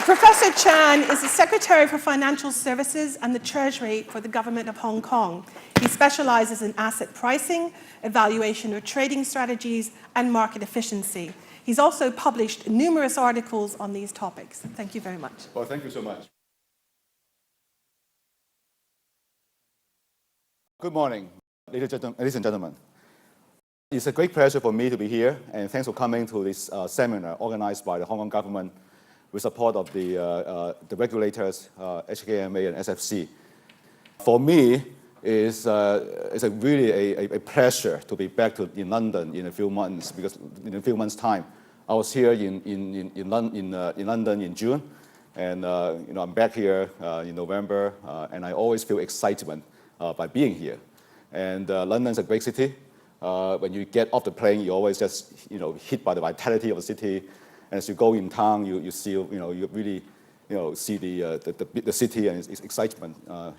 Professor Chan is the Secretary for Financial Services and the Treasury for the Government of Hong Kong. He specializes in asset pricing, evaluation of trading strategies, and market efficiency. He's also published numerous articles on these topics. Thank you very much. Well, thank you so much. Good morning, ladies and gentlemen. It's a great pleasure for me to be here, and thanks for coming to this seminar organized by the Hong Kong government with support of the regulators, HKMA and SFC. For me, it's really a pleasure to be back in London in a few months, because in a few months' time, I was here in London in June, and I'm back here in November, and I always feel excitement by being here. And London's a great city. When you get off the plane, you always just hit by the vitality of the city. And as you go in town, you see you really see the city and its excitement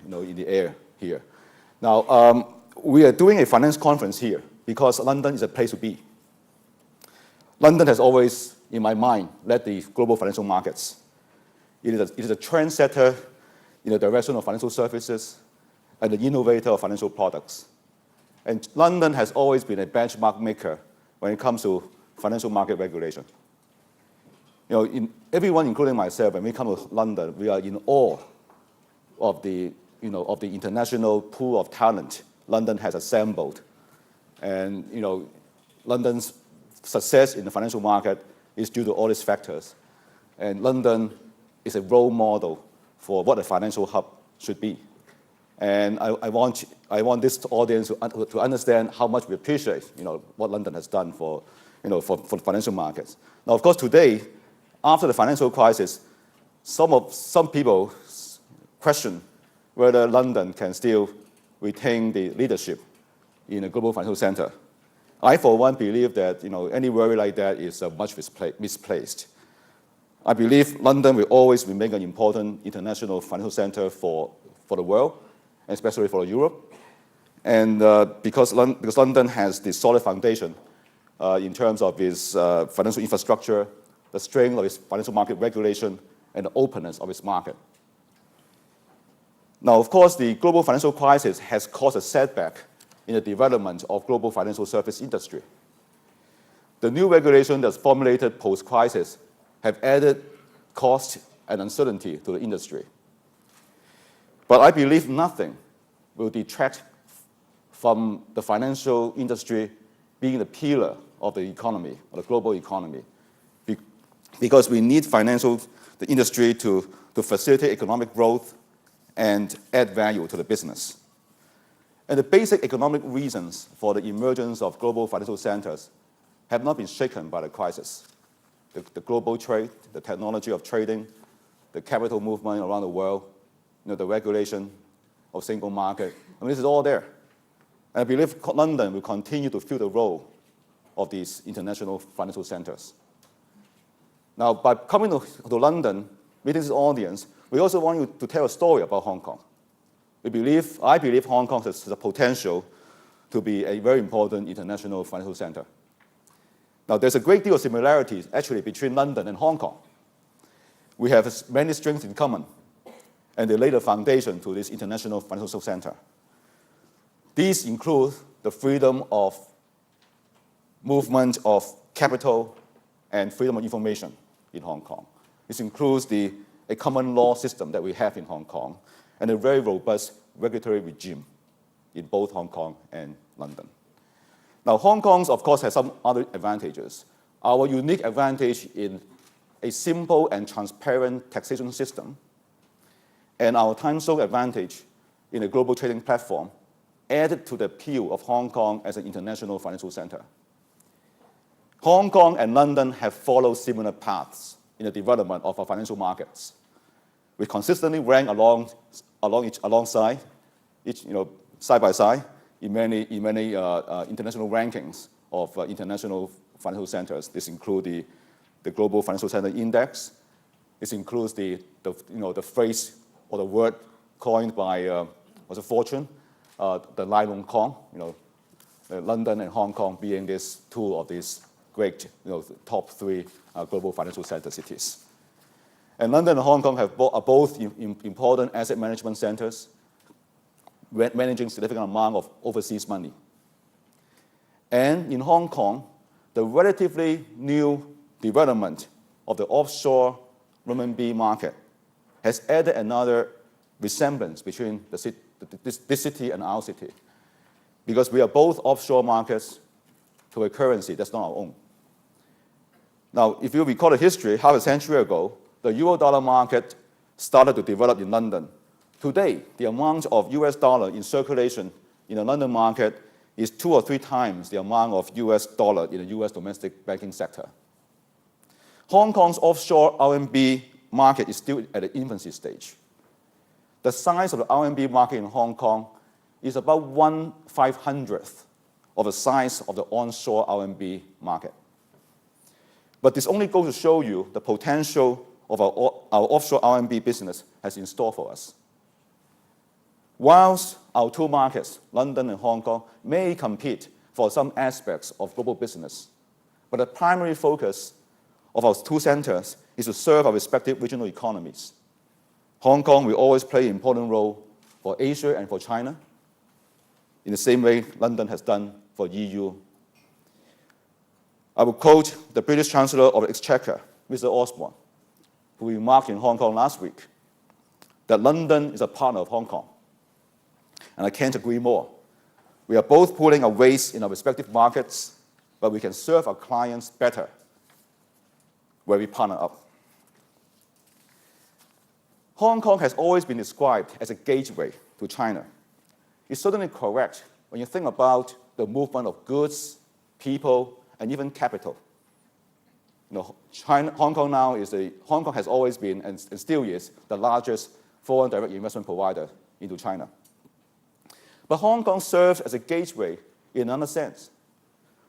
in the air here. Now we are doing a finance conference here because London is a place to be. London has always, in my mind, led the global financial markets. It is a trendsetter in the direction of financial services and the innovator of financial products. And London has always been a benchmark maker when it comes to financial market regulation. Everyone, including myself, when we come to London, we are in awe of the international pool of talent London has assembled. And London's success in the financial market is due to all these factors. And London is a role model for what a financial hub should be. And I want this audience to understand how much we appreciate what London has done for financial markets. Now, of course, today, after the financial crisis, some people question whether London can still retain the leadership in a global financial center. I, for one, believe that any worry like that is much misplaced. I believe London will always remain an important international financial center for the world, especially for Europe. And because London has the solid foundation in terms of its financial infrastructure, the strength of its financial market regulation, and the openness of its market. Now, of course, the global financial crisis has caused a setback in the development of global financial service industry. The new regulation that's formulated post-crisis have added cost and uncertainty to the industry. But I believe nothing will detract from the financial industry being the pillar of the economy, of the global economy, because we need the industry to facilitate economic growth and add value to the business. And the basic economic reasons for the emergence of global financial centers have not been shaken by the crisis. The global trade, the technology of trading, the capital movement around the world, the regulation of single market. This is all there. And I believe London will continue to fill the role of these international financial centers. Now, by coming to London, meeting this audience, we also want you to tell a story about Hong Kong. I believe Hong Kong has the potential to be a very important international financial center. Now, there's a great deal of similarities, actually, between London and Hong Kong. We have many strengths in common, and they lay the foundation to this international financial center. These include the freedom of movement of capital and freedom of information in Hong Kong. This includes a common law system that we have in Hong Kong and a very robust regulatory regime in both Hong Kong and London. Now, Hong Kong, of course, has some other advantages. Our unique advantage in a simple and transparent taxation system and our time zone advantage in a global trading platform added to the appeal of Hong Kong as an international financial center. Hong Kong and London have followed similar paths in the development of our financial markets. We consistently rank alongside, side by side, in many international rankings of international financial centers. This includes the Global Financial Center Index. This includes the phrase or the word coined by Fortune, the Lai Long Kong, London and Hong Kong being two of these great top three global financial center cities. And London and Hong Kong are both important asset management centers, managing significant amount of overseas money. And in Hong Kong, the relatively new development of the offshore renminbi market has added another resemblance between this city and our city, because we are both offshore markets to a currency that's not our own. Now, if you recall the history, half a century ago, the euro-dollar market started to develop in London. Today, the amount of US dollar in circulation in the London market is 2 or 3 times the amount of US dollar in the US domestic banking sector. Hong Kong's offshore RMB market is still at the infancy stage. The size of the RMB market in Hong Kong is about 1/500th of the size of the onshore RMB market. But this only goes to show you the potential of our offshore RMB business has in store for us. Whilst our two markets, London and Hong Kong, may compete for some aspects of global business, but the primary focus of our two centers is to serve our respective regional economies. Hong Kong will always play an important role for Asia and for China, in the same way London has done for EU. I will quote the British Chancellor of the Exchequer, Mr. Osborne, who remarked in Hong Kong last week that London is a partner of Hong Kong. And I can't agree more. We are both pulling our weights in our respective markets, but we can serve our clients better where we partner up. Hong Kong has always been described as a gateway to China. It's certainly correct when you think about the movement of goods, people, and even capital. Hong Kong has always been and still is the largest foreign direct investment provider into China. But Hong Kong serves as a gateway in another sense.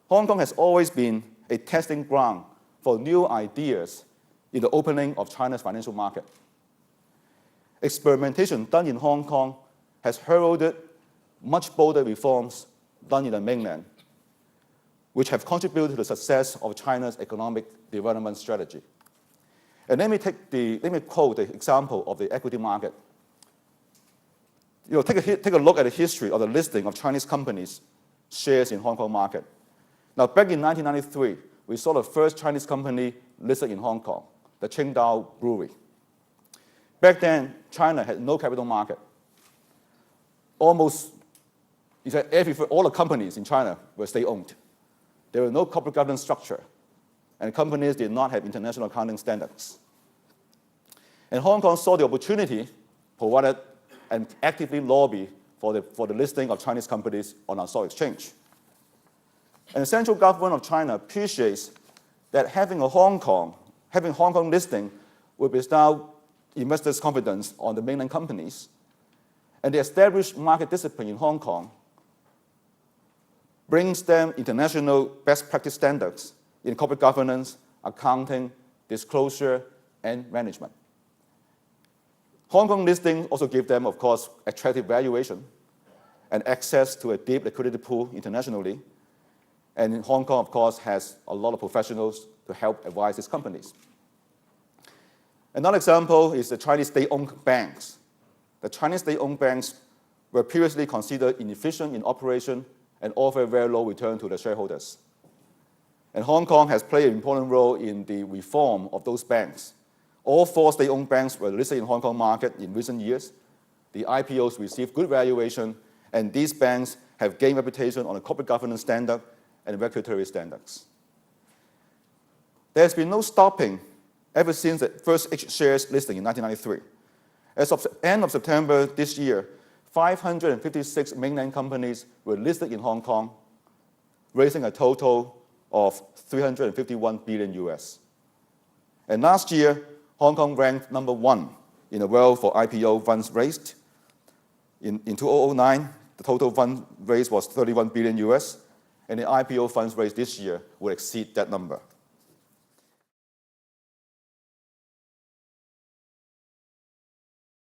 Hong Kong has always been a testing ground for new ideas in the opening of China's financial market. Experimentation done in Hong Kong has heralded much bolder reforms done in the mainland, which have contributed to the success of China's economic development strategy. And let me quote the example of the equity market. Take a look at the history of the listing of Chinese companies' shares in Hong Kong market. Now, back in 1993, we saw the first Chinese company listed in Hong Kong, the Qingdao Brewery. Back then, China had no capital market. All the companies in China were state-owned. There was no corporate governance structure, and companies did not have international accounting standards. And Hong Kong saw the opportunity provided and actively lobby for the listing of Chinese companies on our stock exchange. And the central government of China appreciates that having Hong Kong listing will bestow investors' confidence on the mainland companies, and the established market discipline in Hong Kong brings them international best practice standards in corporate governance, accounting, disclosure, and management. Hong Kong listing also gives them, of course, attractive valuation and access to a deep liquidity pool internationally. And Hong Kong, of course, has a lot of professionals to help advise its companies. Another example is the Chinese state-owned banks. The Chinese state-owned banks were previously considered inefficient in operation and offer very low return to the shareholders. And Hong Kong has played an important role in the reform of those banks. All 4 state-owned banks were listed in Hong Kong market in recent years. The IPOs received good valuation, and these banks have gained reputation on a corporate governance standard and regulatory standards. There has been no stopping ever since the first H shares listing in 1993. As of the end of September this year, 556 mainland companies were listed in Hong Kong, raising a total of $351 billion US. And last year, Hong Kong ranked number 1 in the world for IPO funds raised. In 2009, the total fund raised was $31 billion US, and the IPO funds raised this year will exceed that number.